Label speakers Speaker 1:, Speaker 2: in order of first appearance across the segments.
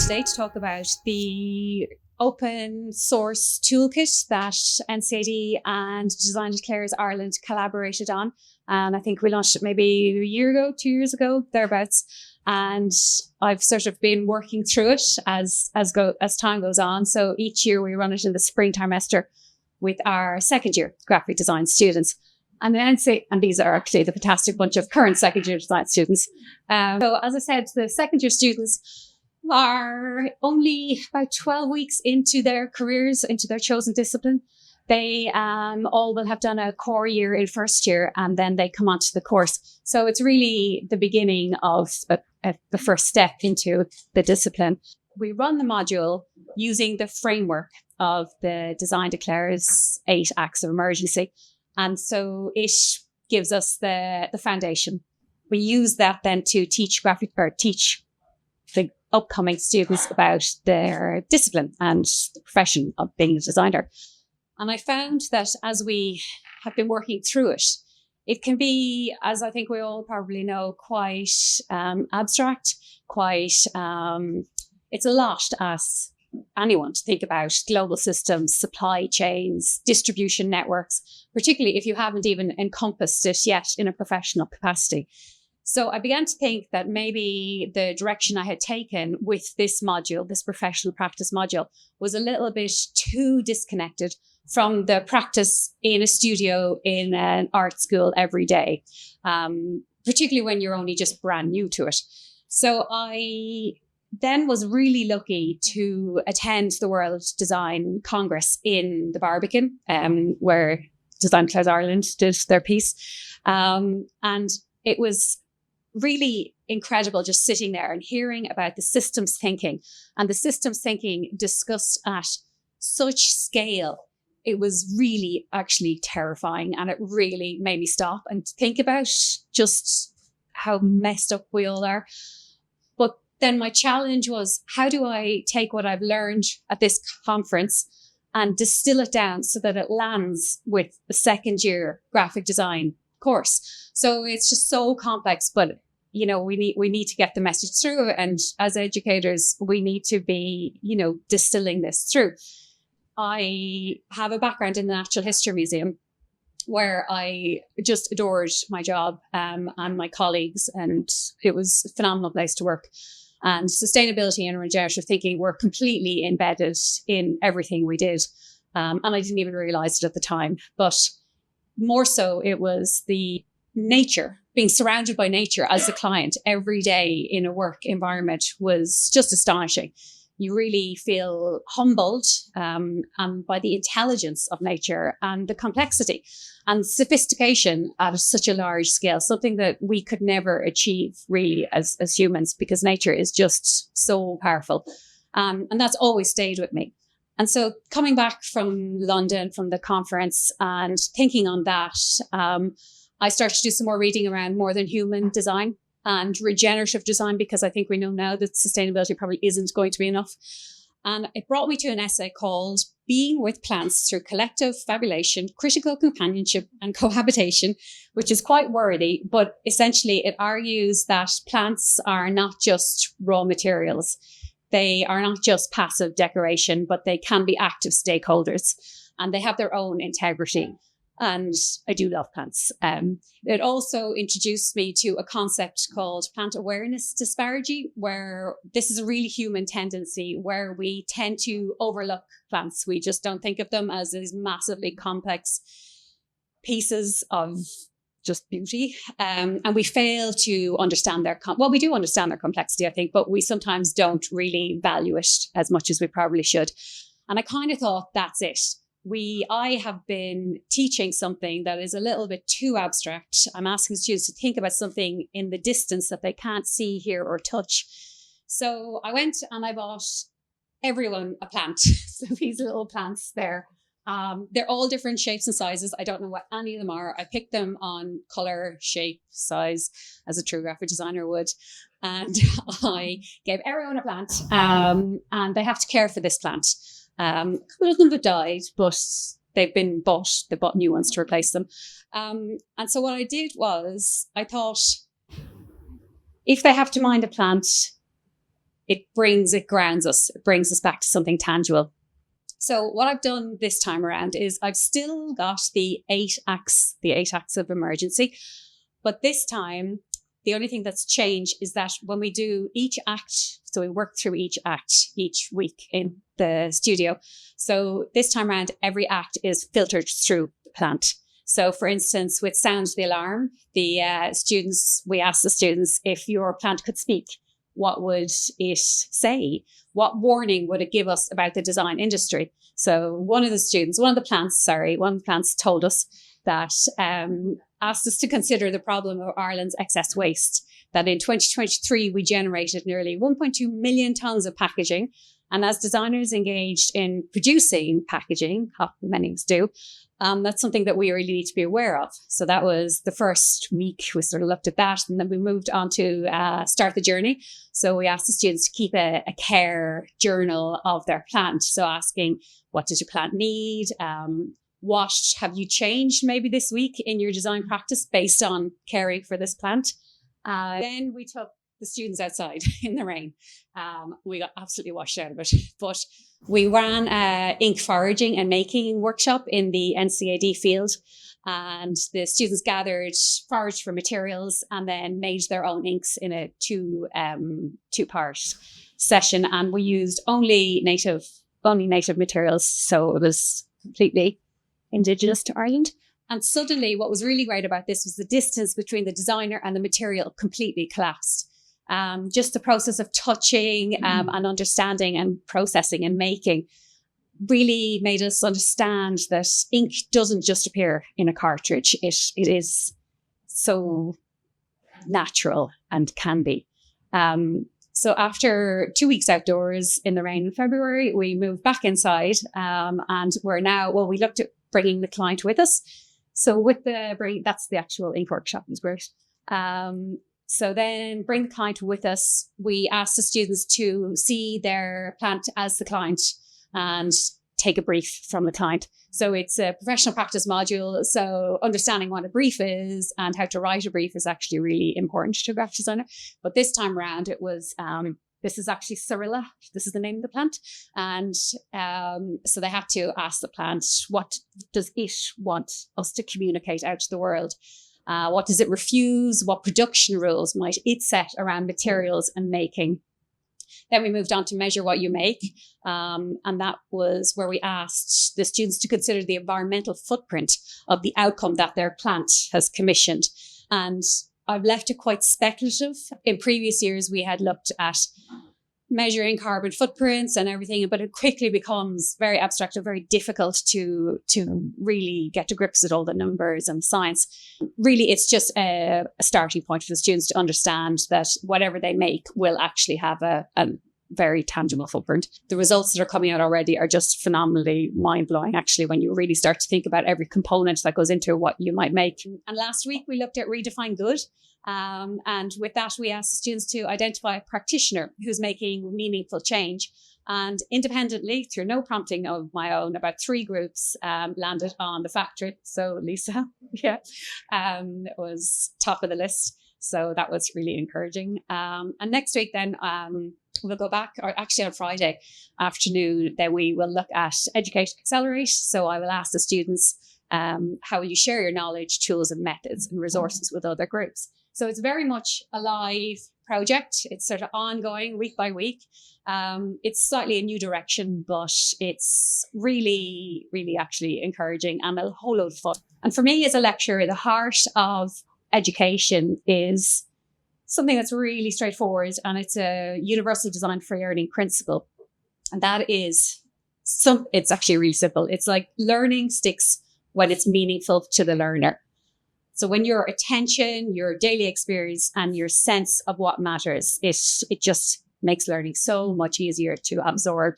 Speaker 1: today to talk about the open source toolkit that NCAD and Design Declares Ireland collaborated on. And I think we launched it maybe a year ago, 2 years ago, thereabouts. And I've sort of been working through it as time goes on. So each year we run it in the spring trimester with our second year graphic design students. And these are actually the fantastic bunch of current second year design students. So as I said, the second year students are only about 12 weeks into their careers, into their chosen discipline. They all will have done a core year in first year, and then they come onto the course. So it's really the beginning of the first step into the discipline. We run the module using the framework of the Design Declares 8 Acts of Emergency. And so it gives us the foundation. We use that then to teach the upcoming students about their discipline and the profession of being a designer. And I found that as we have been working through it, it can be, as I think we all probably know, quite abstract, it's a lot to ask anyone to think about global systems, supply chains, distribution networks, particularly if you haven't even encompassed it yet in a professional capacity. So I began to think that maybe the direction I had taken with this module, this professional practice module, was a little bit too disconnected from the practice in a studio in an art school every day, particularly when you're only just brand new to it. So I then was really lucky to attend the World Design Congress in the Barbican, where Design Declares Ireland did their piece. And it was really incredible just sitting there and hearing about the systems thinking, and the systems thinking discussed at such scale. It was really actually terrifying, and it really made me stop and think about just how messed up we all are. But then my challenge was, how do I take what I've learned at this conference and distill it down so that it lands with the second year graphic design course? So it's just so complex, but we need to get the message through. And as educators, we need to be, distilling this through. I have a background in the Natural History Museum, where I just adored my job and my colleagues, and it was a phenomenal place to work. And sustainability and regenerative thinking were completely embedded in everything we did. And I didn't even realize it at the time. But more so, it was the nature, being surrounded by nature as a client every day in a work environment was just astonishing. You really feel humbled by the intelligence of nature and the complexity and sophistication at such a large scale, something that we could never achieve really as humans, because nature is just so powerful. And that's always stayed with me. And so coming back from London, from the conference, and thinking on that, I started to do some more reading around more than human design and regenerative design, because I think we know now that sustainability probably isn't going to be enough. And it brought me to an essay called Being with Plants Through Collective Fabulation, Critical Companionship and Cohabitation, which is quite wordy, but essentially it argues that plants are not just raw materials. They are not just passive decoration, but they can be active stakeholders, and they have their own integrity. And I do love plants. It also introduced me to a concept called plant awareness disparity, where this is a really human tendency where we tend to overlook plants. We just don't think of them as these massively complex pieces of just beauty. And we fail to understand we do understand their complexity, I think, but we sometimes don't really value it as much as we probably should. And I kind of thought, that's it. I have been teaching something that is a little bit too abstract. I'm asking students to think about something in the distance that they can't see, hear, or touch. So I went and I bought everyone a plant. So these little plants there, they're all different shapes and sizes. I don't know what any of them are. I picked them on color, shape, size, as a true graphic designer would. And I gave everyone a plant, and they have to care for this plant. A couple of them have died, but they've been bought. They bought new ones to replace them. And so what I did was, I thought, if they have to mind a plant, it grounds us, it brings us back to something tangible. So what I've done this time around is I've still got the 8 acts of emergency, but this time the only thing that's changed is that when we do each act, so we work through each act each week in the studio. So this time around, every act is filtered through the plant. So for instance, with Sound the Alarm, we asked the students if your plant could speak, what would it say? What warning would it give us about the design industry? So one of the plants told us that, asked us to consider the problem of Ireland's excess waste, that in 2023, we generated nearly 1.2 million tonnes of packaging. And as designers engaged in producing packaging, how many of us do, that's something that we really need to be aware of. So that was the first week. We sort of looked at that, and then we moved on to start the journey. So we asked the students to keep a care journal of their plant. So asking, what does your plant need? What have you changed maybe this week in your design practice based on caring for this plant? Then we took the students outside in the rain. We got absolutely washed out of it. But we ran a ink foraging and making workshop in the NCAD field. And the students foraged for materials and then made their own inks in a two-part session. And we used only native materials. So it was completely indigenous to Ireland. And suddenly what was really great about this was the distance between the designer and the material completely collapsed. Just the process of touching and understanding and processing and making really made us understand that ink doesn't just appear in a cartridge. It is so natural and can be. So after 2 weeks outdoors in the rain in February, we moved back inside and we looked at bringing the client with us. So that's the actual ink workshop. It was great. So then bring the client with us. We asked the students to see their plant as the client and take a brief from the client. So it's a professional practice module. So understanding what a brief is and how to write a brief is actually really important to a graphic designer. But this time around, it was, this is actually Cyrilla. This is the name of the plant. And so they had to ask the plant, what does it want us to communicate out to the world? What does it refuse? What production rules might it set around materials and making? Then we moved on to measure what you make. And that was where we asked the students to consider the environmental footprint of the outcome that their plant has commissioned. And I've left it quite speculative. In previous years, we had looked at measuring carbon footprints and everything, but it quickly becomes very abstract and very difficult to really get to grips with all the numbers and science. Really, it's just a starting point for the students to understand that whatever they make will actually have a very tangible footprint. The results that are coming out already are just phenomenally mind-blowing, actually, when you really start to think about every component that goes into what you might make. And last week, we looked at Redefine Good. And with that, we asked the students to identify a practitioner who's making meaningful change. And independently, through no prompting of my own, about 3 groups landed on the factory. So Lisa, was top of the list. So that was really encouraging. And next week then, we'll go back, or actually on Friday afternoon, then we will look at Educate Accelerate. So I will ask the students, how will you share your knowledge, tools and methods and resources with other groups? So it's very much a live project. It's sort of ongoing week by week. It's slightly a new direction, but it's really, really actually encouraging and a whole load of fun. And for me as a lecturer, the heart of education is something that's really straightforward, and it's a universal design for learning principle. And that is it's actually really simple. It's like learning sticks when it's meaningful to the learner. So when your attention, your daily experience and your sense of what matters, it just makes learning so much easier to absorb.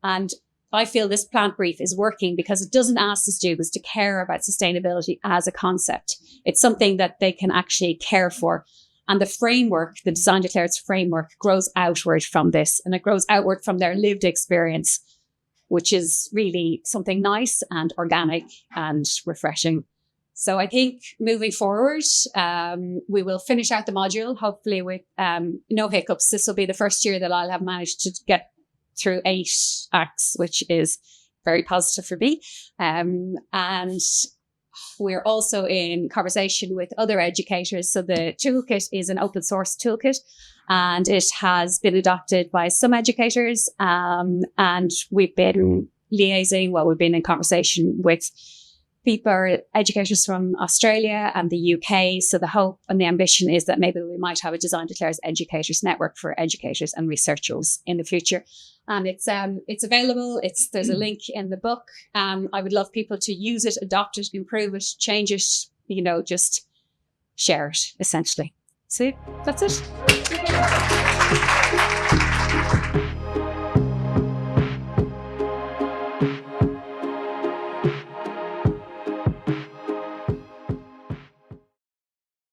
Speaker 1: And I feel this plant brief is working because it doesn't ask the students to care about sustainability as a concept. It's something that they can actually care for. And the framework, the Design Declares framework, grows outward from this, and it grows outward from their lived experience, which is really something nice and organic and refreshing. So I think moving forward, we will finish out the module, hopefully with no hiccups. This will be the first year that I'll have managed to get through 8 acts, which is very positive for me. And we're also in conversation with other educators. So the toolkit is an open source toolkit, and it has been adopted by some educators. And we've been we've been in conversation with people, educators from Australia and the UK. So the hope and the ambition is that maybe we might have a Design Declares Educators Network for educators and researchers in the future. And it's available. There's a link in the book. I would love people to use it, adopt it, improve it, change it, just share it, essentially. So that's it.